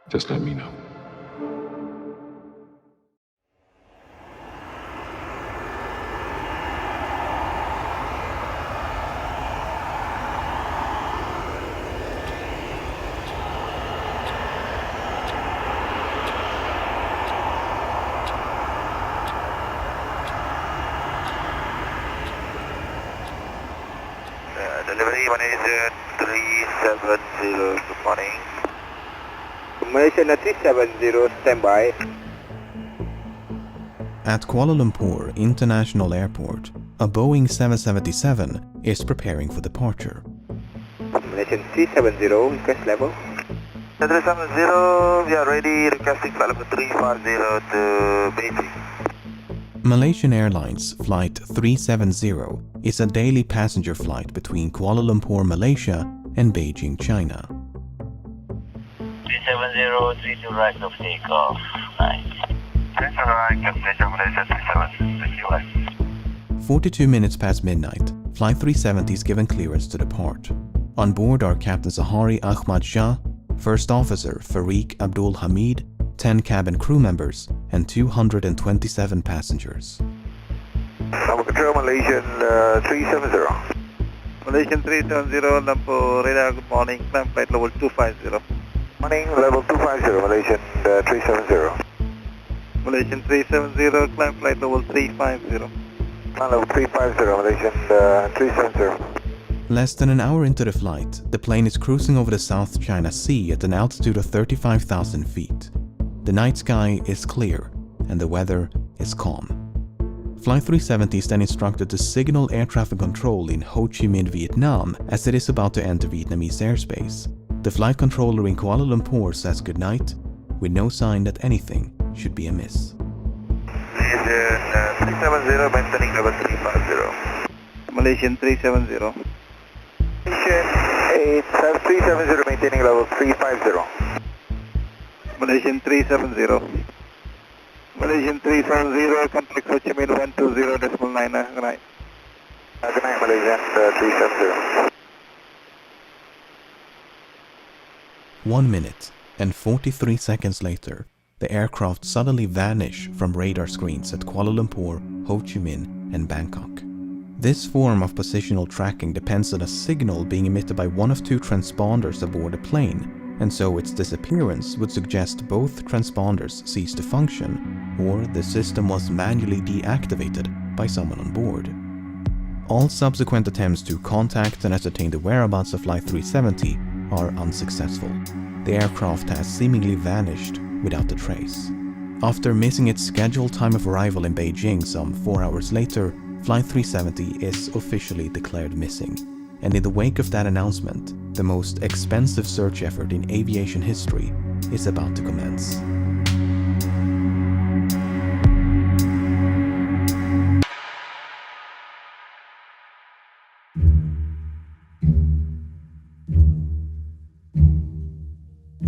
Just let me know. Delivery Malaysia 370, good morning. Malaysia 370, standby. At Kuala Lumpur International Airport, a Boeing 777 is preparing for departure. Malaysian 370, request level. 370, we are ready, requesting flight level 350 to Beijing. Malaysian Airlines Flight 370 is a daily passenger flight between Kuala Lumpur, Malaysia and Beijing, China. 370, 32 right of takeoff. Nice. That's alright, Malaysia, Malaysia 370, thank you. 42 minutes past midnight, Flight 370 is given clearance to depart. On board are Captain Zahari Ahmad Shah, First Officer Farik Abdul Hamid, 10 cabin crew members, and 227 passengers. Number control, Malaysian 370. Malaysian 370, Lumpur radar, good morning. Climb flight level 250. Morning, level 250, Malaysian 370. Malaysian 370, climb flight level 350. Level 350, Malaysian 370. Less than an hour into the flight, the plane is cruising over the South China Sea at an altitude of 35,000 feet. The night sky is clear and the weather is calm. Flight 370 is then instructed to signal air traffic control in Ho Chi Minh, Vietnam, as it is about to enter Vietnamese airspace. The flight controller in Kuala Lumpur says goodnight, with no sign that anything should be amiss. Malaysian 370, maintaining level 350. Malaysian 370. Malaysian 370, maintaining level 350. Malaysian 370. Malaysian 370, contact Ho Chi Minh 120.9. Good night. Good night, Malaysian 370. 1 minute and 43 seconds later, the aircraft suddenly vanish from radar screens at Kuala Lumpur, Ho Chi Minh and Bangkok. This form of positional tracking depends on a signal being emitted by one of two transponders aboard a plane, and so its disappearance would suggest both transponders ceased to function, or the system was manually deactivated by someone on board. All subsequent attempts to contact and ascertain the whereabouts of Flight 370 are unsuccessful. The aircraft has seemingly vanished without a trace. After missing its scheduled time of arrival in Beijing some 4 hours later, Flight 370 is officially declared missing. And in the wake of that announcement, the most expensive search effort in aviation history is about to commence.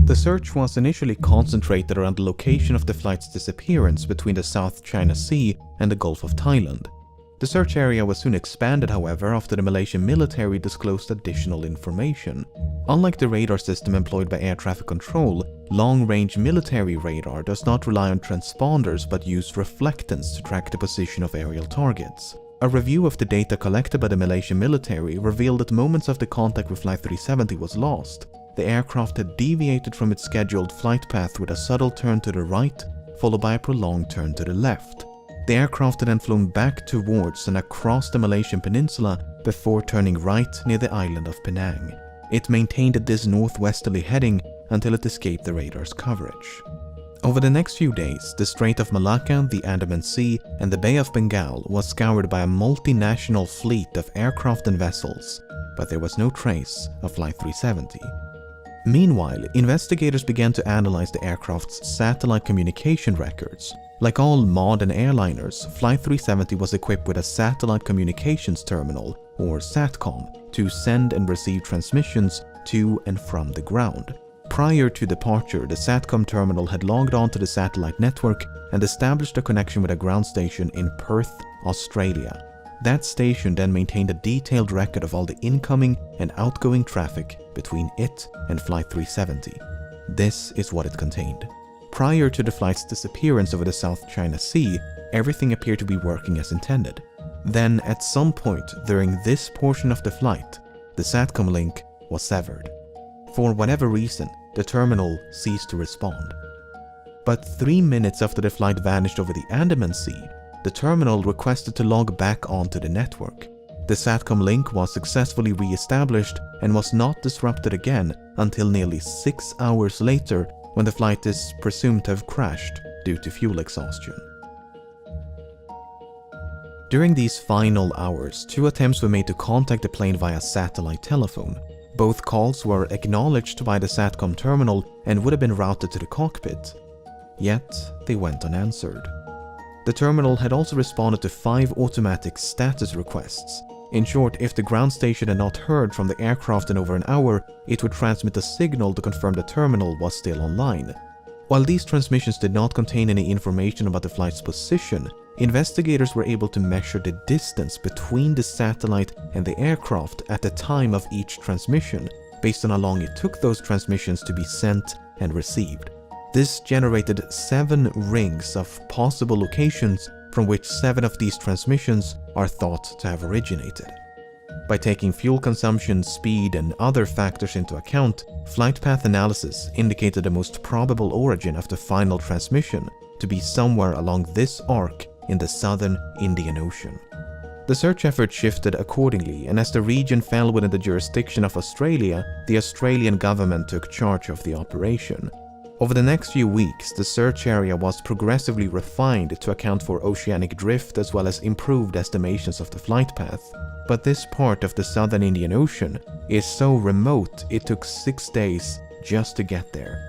The search was initially concentrated around the location of the flight's disappearance between the South China Sea and the Gulf of Thailand. The search area was soon expanded, however, after the Malaysian military disclosed additional information. Unlike the radar system employed by air traffic control, long-range military radar does not rely on transponders but use reflectance to track the position of aerial targets. A review of the data collected by the Malaysian military revealed that moments after contact with Flight 370 was lost, the aircraft had deviated from its scheduled flight path with a subtle turn to the right, followed by a prolonged turn to the left. The aircraft had then flown back towards and across the Malaysian peninsula before turning right near the island of Penang. It maintained this northwesterly heading until it escaped the radar's coverage. Over the next few days, the Strait of Malacca, the Andaman Sea, and the Bay of Bengal was scoured by a multinational fleet of aircraft and vessels, but there was no trace of Flight 370. Meanwhile, investigators began to analyze the aircraft's satellite communication records. Like all modern airliners, Flight 370 was equipped with a satellite communications terminal, or SATCOM, to send and receive transmissions to and from the ground. Prior to departure, the SATCOM terminal had logged onto the satellite network and established a connection with a ground station in Perth, Australia. That station then maintained a detailed record of all the incoming and outgoing traffic between it and Flight 370. This is what it contained. Prior to the flight's disappearance over the South China Sea, everything appeared to be working as intended. Then, at some point during this portion of the flight, the SATCOM link was severed. For whatever reason, the terminal ceased to respond. But 3 minutes after the flight vanished over the Andaman Sea, the terminal requested to log back onto the network. The SATCOM link was successfully re-established and was not disrupted again until nearly 6 hours later, when the flight is presumed to have crashed due to fuel exhaustion. During these final hours, 2 attempts were made to contact the plane via satellite telephone. Both calls were acknowledged by the SATCOM terminal and would have been routed to the cockpit. Yet, they went unanswered. The terminal had also responded to 5 automatic status requests. In short, if the ground station had not heard from the aircraft in over an hour, it would transmit a signal to confirm the terminal was still online. While these transmissions did not contain any information about the flight's position, investigators were able to measure the distance between the satellite and the aircraft at the time of each transmission, based on how long it took those transmissions to be sent and received. This generated 7 rings of possible locations, from which 7 of these transmissions are thought to have originated. By taking fuel consumption, speed, and other factors into account, flight path analysis indicated the most probable origin of the final transmission to be somewhere along this arc in the southern Indian Ocean. The search effort shifted accordingly, and as the region fell within the jurisdiction of Australia, the Australian government took charge of the operation. Over the next few weeks, the search area was progressively refined to account for oceanic drift as well as improved estimations of the flight path. But this part of the southern Indian Ocean is so remote it took 6 days just to get there.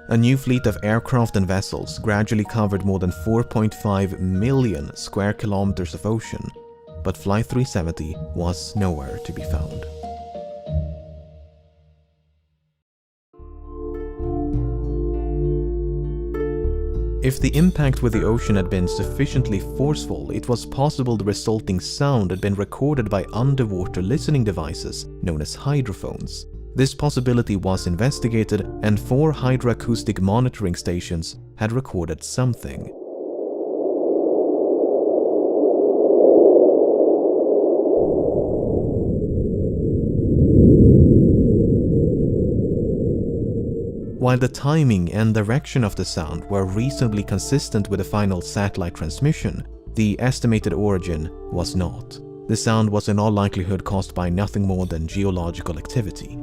A new fleet of aircraft and vessels gradually covered more than 4.5 million square kilometers of ocean, but Flight 370 was nowhere to be found. If the impact with the ocean had been sufficiently forceful, it was possible the resulting sound had been recorded by underwater listening devices known as hydrophones. This possibility was investigated, and 4 hydroacoustic monitoring stations had recorded something. While the timing and direction of the sound were reasonably consistent with the final satellite transmission, the estimated origin was not. The sound was in all likelihood caused by nothing more than geological activity.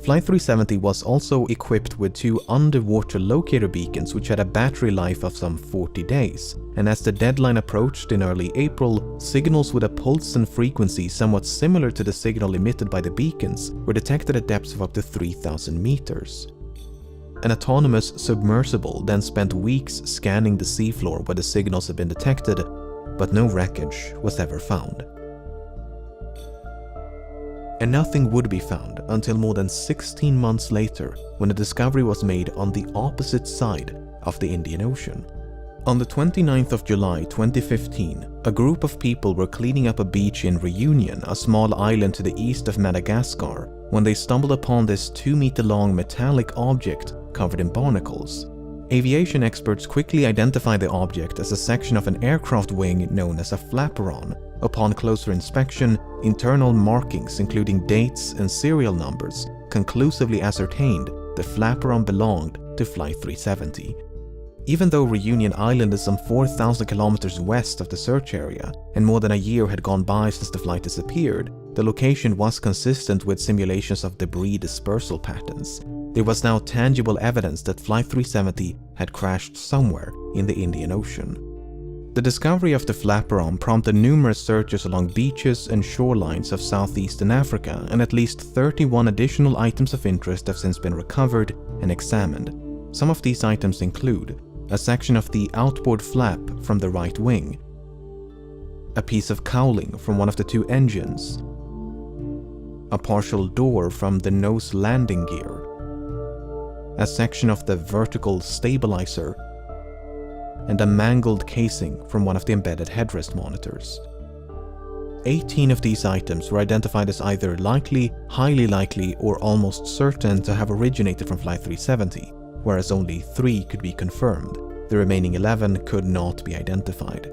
Flight 370 was also equipped with 2 underwater locator beacons which had a battery life of some 40 days, and as the deadline approached in early April, signals with a pulse and frequency somewhat similar to the signal emitted by the beacons were detected at depths of up to 3,000 meters. An autonomous submersible then spent weeks scanning the seafloor where the signals had been detected, but no wreckage was ever found. And nothing would be found until more than 16 months later, when a discovery was made on the opposite side of the Indian Ocean. On the 29th of July 2015, a group of people were cleaning up a beach in Reunion, a small island to the east of Madagascar, when they stumbled upon this 2-meter-long metallic object covered in barnacles. Aviation experts quickly identified the object as a section of an aircraft wing known as a flaperon. Upon closer inspection, internal markings including dates and serial numbers conclusively ascertained the flaperon belonged to Flight 370. Even though Reunion Island is some 4,000 kilometers west of the search area, and more than a year had gone by since the flight disappeared, the location was consistent with simulations of debris dispersal patterns. There was now tangible evidence that Flight 370 had crashed somewhere in the Indian Ocean. The discovery of the flaperon prompted numerous searches along beaches and shorelines of southeastern Africa, and at least 31 additional items of interest have since been recovered and examined. Some of these items include a section of the outboard flap from the right wing, a piece of cowling from one of the 2 engines, a partial door from the nose landing gear, a section of the vertical stabilizer, and a mangled casing from one of the embedded headrest monitors. 18 of these items were identified as either likely, highly likely, or almost certain to have originated from Flight 370, whereas only 3 could be confirmed. The remaining 11 could not be identified.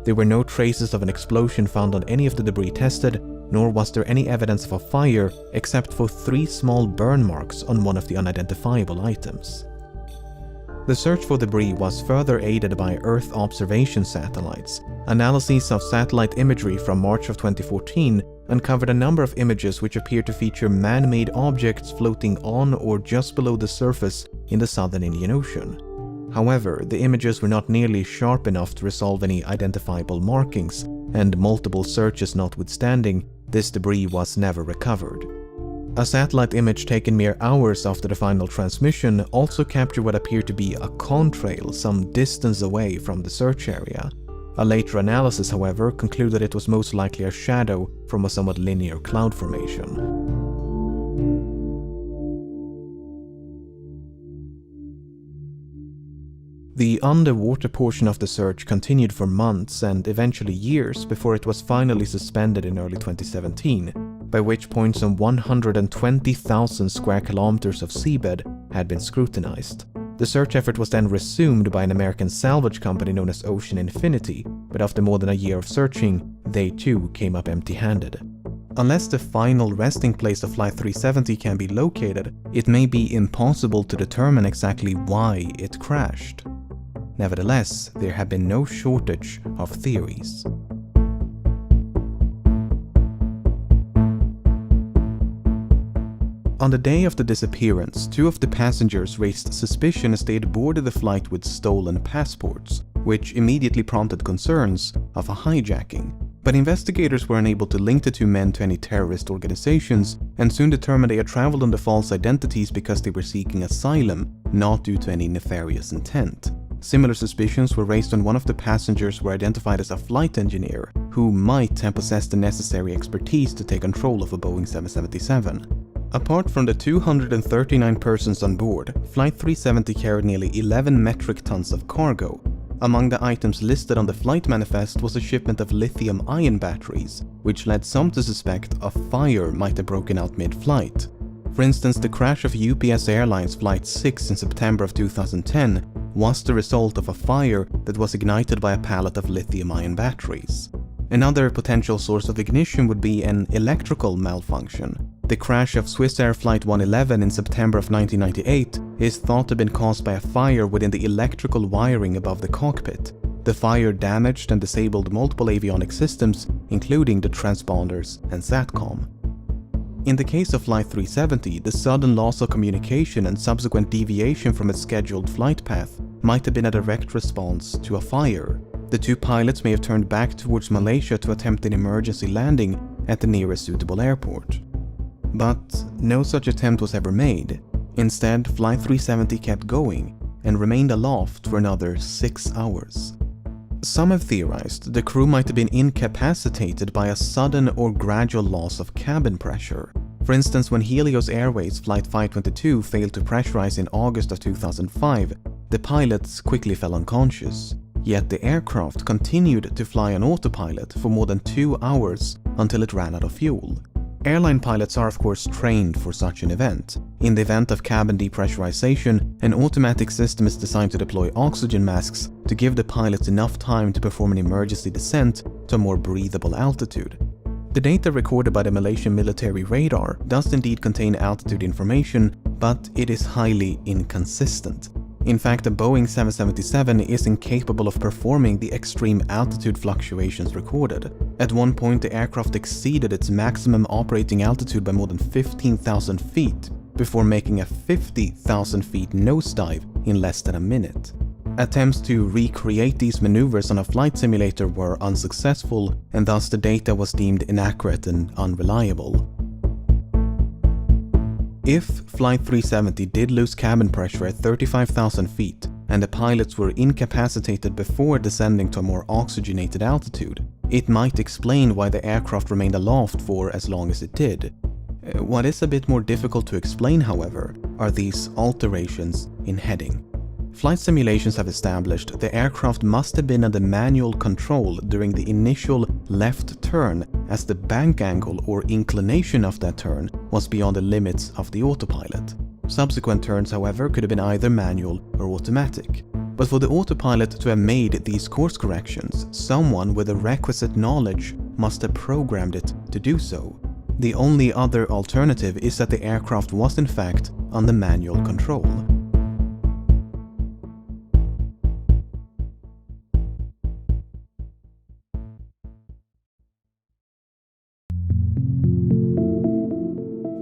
There were no traces of an explosion found on any of the debris tested, nor was there any evidence of a fire except for 3 small burn marks on one of the unidentifiable items. The search for debris was further aided by Earth observation satellites. Analyses of satellite imagery from March of 2014 uncovered a number of images which appeared to feature man-made objects floating on or just below the surface in the southern Indian Ocean. However, the images were not nearly sharp enough to resolve any identifiable markings, and multiple searches notwithstanding, this debris was never recovered. A satellite image taken mere hours after the final transmission also captured what appeared to be a contrail some distance away from the search area. A later analysis, however, concluded it was most likely a shadow from a somewhat linear cloud formation. The underwater portion of the search continued for months and eventually years before it was finally suspended in early 2017, by which point some 120,000 square kilometers of seabed had been scrutinized. The search effort was then resumed by an American salvage company known as Ocean Infinity, but after more than a year of searching, they too came up empty-handed. Unless the final resting place of Flight 370 can be located, it may be impossible to determine exactly why it crashed. Nevertheless, there have been no shortage of theories. On the day of the disappearance, 2 of the passengers raised suspicion as they had boarded the flight with stolen passports, which immediately prompted concerns of a hijacking. But investigators were unable to link the 2 men to any terrorist organizations and soon determined they had traveled under false identities because they were seeking asylum, not due to any nefarious intent. Similar suspicions were raised when one of the passengers were identified as a flight engineer who might have possessed the necessary expertise to take control of a Boeing 777. Apart from the 239 persons on board, Flight 370 carried nearly 11 metric tons of cargo. Among the items listed on the flight manifest was a shipment of lithium-ion batteries, which led some to suspect a fire might have broken out mid-flight. For instance, the crash of UPS Airlines Flight 6 in September of 2010 was the result of a fire that was ignited by a pallet of lithium-ion batteries. Another potential source of ignition would be an electrical malfunction. The crash of Swiss Air Flight 111 in September of 1998 is thought to have been caused by a fire within the electrical wiring above the cockpit. The fire damaged and disabled multiple avionics systems, including the transponders and SATCOM. In the case of Flight 370, the sudden loss of communication and subsequent deviation from its scheduled flight path might have been a direct response to a fire. The 2 pilots may have turned back towards Malaysia to attempt an emergency landing at the nearest suitable airport. But no such attempt was ever made. Instead, Flight 370 kept going and remained aloft for another 6 hours. Some have theorized the crew might have been incapacitated by a sudden or gradual loss of cabin pressure. For instance, when Helios Airways Flight 522 failed to pressurize in August of 2005, the pilots quickly fell unconscious. Yet the aircraft continued to fly on autopilot for more than 2 hours until it ran out of fuel. Airline pilots are of course trained for such an event. In the event of cabin depressurization, an automatic system is designed to deploy oxygen masks to give the pilots enough time to perform an emergency descent to a more breathable altitude. The data recorded by the Malaysian military radar does indeed contain altitude information, but it is highly inconsistent. In fact, the Boeing 777 is incapable of performing the extreme altitude fluctuations recorded. At one point, the aircraft exceeded its maximum operating altitude by more than 15,000 feet, before making a 50,000 feet nosedive in less than a minute. Attempts to recreate these maneuvers on a flight simulator were unsuccessful, and thus the data was deemed inaccurate and unreliable. If Flight 370 did lose cabin pressure at 35,000 feet, and the pilots were incapacitated before descending to a more oxygenated altitude, it might explain why the aircraft remained aloft for as long as it did. What is a bit more difficult to explain, however, are these alterations in heading. flight simulations have established the aircraft must have been under manual control during the initial left turn, as the bank angle or inclination of that turn was beyond the limits of the autopilot. Subsequent turns, however, could have been either manual or automatic. But for the autopilot to have made these course corrections, someone with the requisite knowledge must have programmed it to do so. The only other alternative is that the aircraft was in fact under manual control.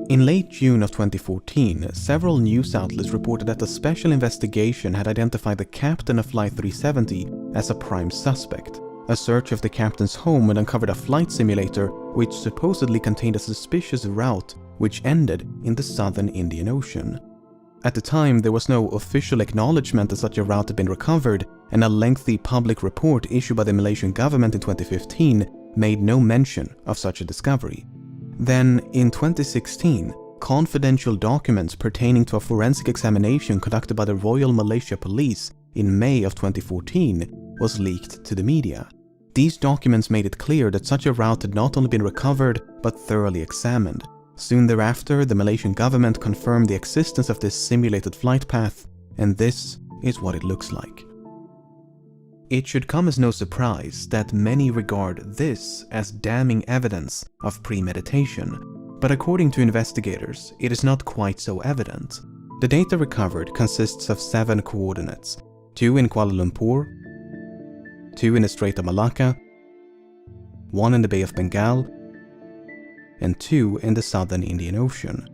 In late June of 2014, several news outlets reported that a special investigation had identified the captain of Flight 370 as a prime suspect. A search of the captain's home had uncovered a flight simulator which supposedly contained a suspicious route which ended in the southern Indian Ocean. At the time, there was no official acknowledgement that such a route had been recovered, and a lengthy public report issued by the Malaysian government in 2015 made no mention of such a discovery. Then, in 2016, confidential documents pertaining to a forensic examination conducted by the Royal Malaysia Police in May of 2014 was leaked to the media. These documents made it clear that such a route had not only been recovered, but thoroughly examined. Soon thereafter, the Malaysian government confirmed the existence of this simulated flight path, and this is what it looks like. It should come as no surprise that many regard this as damning evidence of premeditation, but according to investigators, it is not quite so evident. The data recovered consists of 7 coordinates, 2 in Kuala Lumpur, 2 in the Strait of Malacca, 1 in the Bay of Bengal, and 2 in the southern Indian Ocean.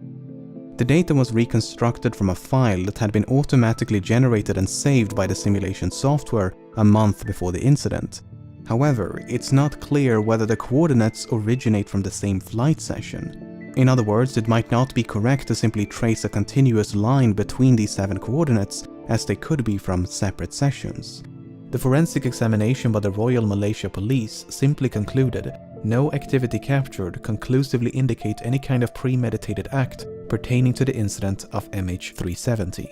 The data was reconstructed from a file that had been automatically generated and saved by the simulation software a month before the incident. However, it's not clear whether the coordinates originate from the same flight session. In other words, it might not be correct to simply trace a continuous line between these 7 coordinates, as they could be from separate sessions. The forensic examination by the Royal Malaysia Police simply concluded no activity captured conclusively indicate any kind of premeditated act pertaining to the incident of MH370.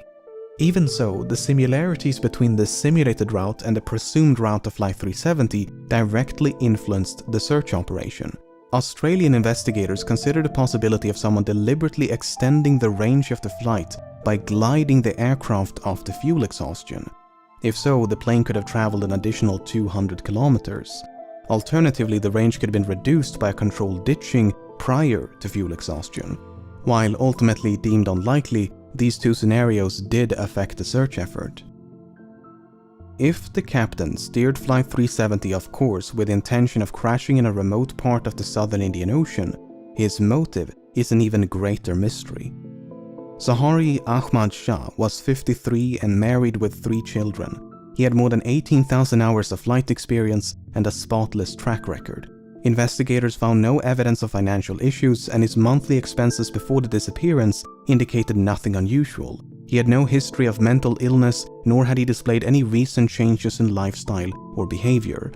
Even so, the similarities between the simulated route and the presumed route of Flight 370 directly influenced the search operation. Australian investigators considered the possibility of someone deliberately extending the range of the flight by gliding the aircraft off the fuel exhaustion. If so, the plane could have traveled an additional 200 kilometers. Alternatively, the range could have been reduced by a controlled ditching prior to fuel exhaustion. While ultimately deemed unlikely, these 2 scenarios did affect the search effort. If the captain steered Flight 370 off course with the intention of crashing in a remote part of the southern Indian Ocean, his motive is an even greater mystery. Sahari Ahmad Shah was 53 and married with 3 children. He had more than 18,000 hours of flight experience and a spotless track record. Investigators found no evidence of financial issues, and his monthly expenses before the disappearance indicated nothing unusual. He had no history of mental illness, nor had he displayed any recent changes in lifestyle or behavior.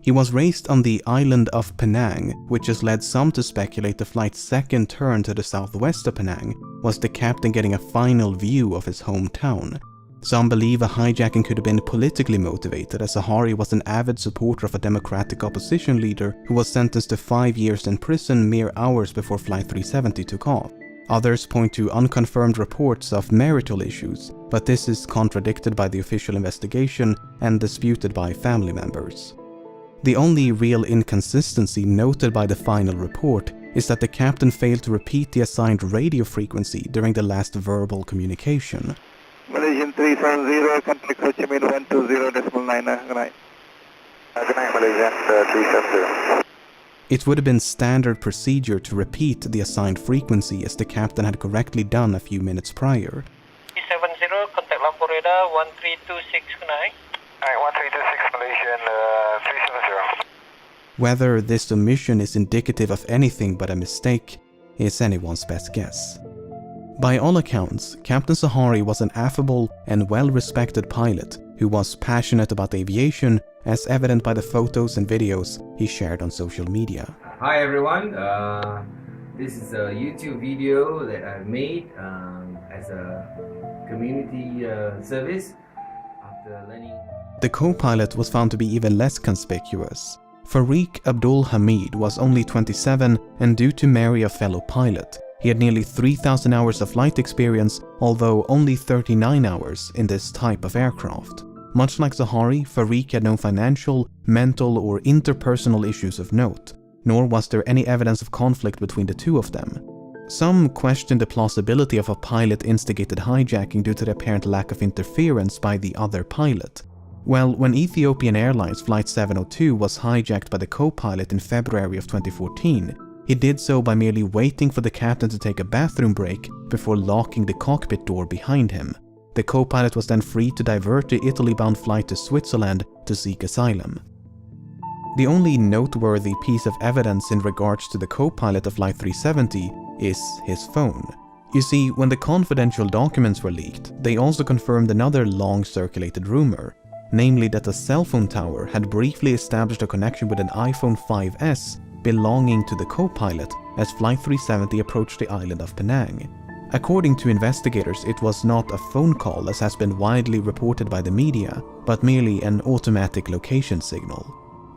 He was raised on the island of Penang, which has led some to speculate the flight's second turn to the southwest of Penang was the captain getting a final view of his hometown. Some believe a hijacking could have been politically motivated, as Sahari was an avid supporter of a democratic opposition leader who was sentenced to 5 years in prison mere hours before Flight 370 took off. Others point to unconfirmed reports of marital issues, but this is contradicted by the official investigation and disputed by family members. The only real inconsistency noted by the final report is that the captain failed to repeat the assigned radio frequency during the last verbal communication. Malaysian 370, contact Ho Chi Minh 120.9. Good night. Good night, Malaysian 370. It would have been standard procedure to repeat the assigned frequency as the captain had correctly done a few minutes prior. 370, contact Lampur radar 1326, good night. Alright, 1326 Malaysian 370. Whether this omission is indicative of anything but a mistake is anyone's best guess. By all accounts, Captain Sahari was an affable and well-respected pilot who was passionate about aviation, as evident by the photos and videos he shared on social media. Hi everyone, this is a YouTube video that I made as a community service Learning. The co-pilot was found to be even less conspicuous. Farik Abdul Hamid was only 27 and due to marry a fellow pilot. He had nearly 3,000 hours of flight experience, although only 39 hours in this type of aircraft. Much like Zaharie, Farik had no financial, mental or interpersonal issues of note, nor was there any evidence of conflict between the two of them. Some questioned the plausibility of a pilot-instigated hijacking due to the apparent lack of interference by the other pilot. Well, when Ethiopian Airlines Flight 702 was hijacked by the co-pilot in February of 2014, he did so by merely waiting for the captain to take a bathroom break before locking the cockpit door behind him. The co-pilot was then free to divert the Italy-bound flight to Switzerland to seek asylum. The only noteworthy piece of evidence in regards to the co-pilot of Flight 370 is his phone. You see, when the confidential documents were leaked, they also confirmed another long-circulated rumor, namely that a cell phone tower had briefly established a connection with an iPhone 5S belonging to the co-pilot as Flight 370 approached the island of Penang. According to investigators, it was not a phone call as has been widely reported by the media, but merely an automatic location signal.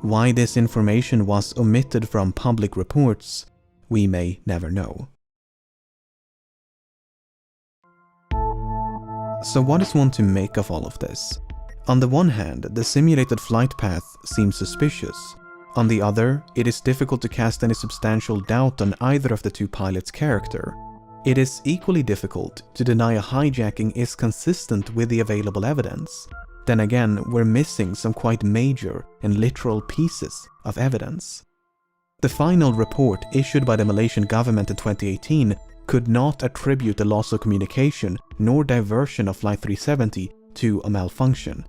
Why this information was omitted from public reports, we may never know. So what is one to make of all of this? On the one hand, the simulated flight path seems suspicious. On the other, it is difficult to cast any substantial doubt on either of the two pilots' character. It is equally difficult to deny a hijacking is consistent with the available evidence. Then again, we're missing some quite major and literal pieces of evidence. The final report issued by the Malaysian government in 2018 could not attribute the loss of communication nor diversion of Flight 370 to a malfunction.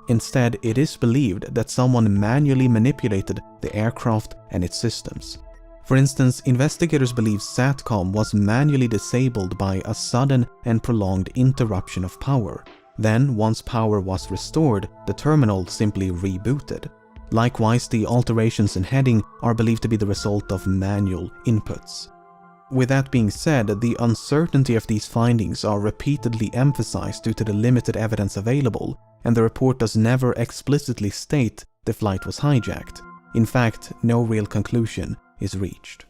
Instead, it is believed that someone manually manipulated the aircraft and its systems. For instance, investigators believe SATCOM was manually disabled by a sudden and prolonged interruption of power. Then, once power was restored, the terminal simply rebooted. Likewise, the alterations in heading are believed to be the result of manual inputs. With that being said, the uncertainty of these findings are repeatedly emphasized due to the limited evidence available, and the report does never explicitly state the flight was hijacked. In fact, no real conclusion is reached.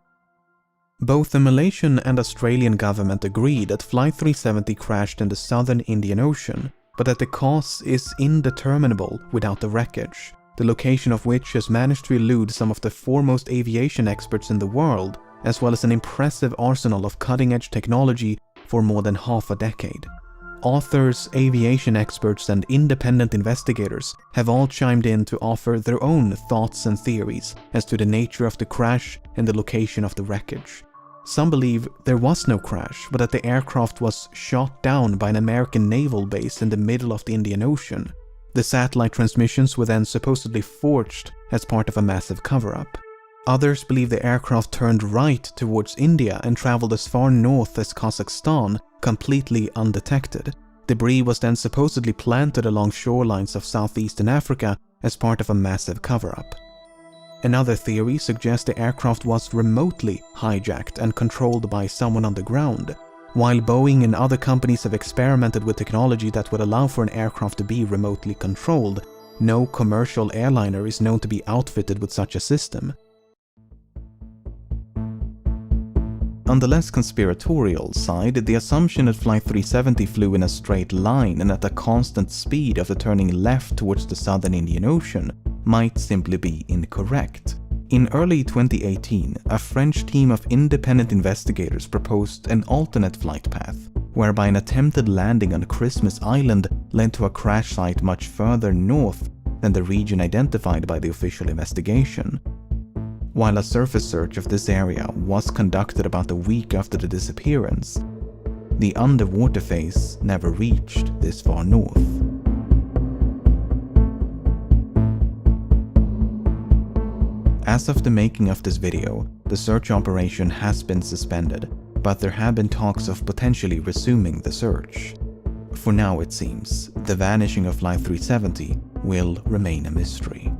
Both the Malaysian and Australian government agree that Flight 370 crashed in the southern Indian Ocean, but that the cause is indeterminable without the wreckage, the location of which has managed to elude some of the foremost aviation experts in the world, as well as an impressive arsenal of cutting-edge technology for more than half a decade. Authors, aviation experts, and independent investigators have all chimed in to offer their own thoughts and theories as to the nature of the crash and the location of the wreckage. Some believe there was no crash, but that the aircraft was shot down by an American naval base in the middle of the Indian Ocean. The satellite transmissions were then supposedly forged as part of a massive cover-up. Others believe the aircraft turned right towards India and traveled as far north as Kazakhstan, completely undetected. Debris was then supposedly planted along shorelines of southeastern Africa as part of a massive cover-up. Another theory suggests the aircraft was remotely hijacked and controlled by someone on the ground. While Boeing and other companies have experimented with technology that would allow for an aircraft to be remotely controlled, no commercial airliner is known to be outfitted with such a system. On the less conspiratorial side, the assumption that Flight 370 flew in a straight line and at a constant speed after turning left towards the southern Indian Ocean might simply be incorrect. In early 2018, a French team of independent investigators proposed an alternate flight path, whereby an attempted landing on Christmas Island led to a crash site much further north than the region identified by the official investigation. While a surface search of this area was conducted about a week after the disappearance, the underwater phase never reached this far north. As of the making of this video, the search operation has been suspended, but there have been talks of potentially resuming the search. For now, it seems, the vanishing of Flight 370 will remain a mystery.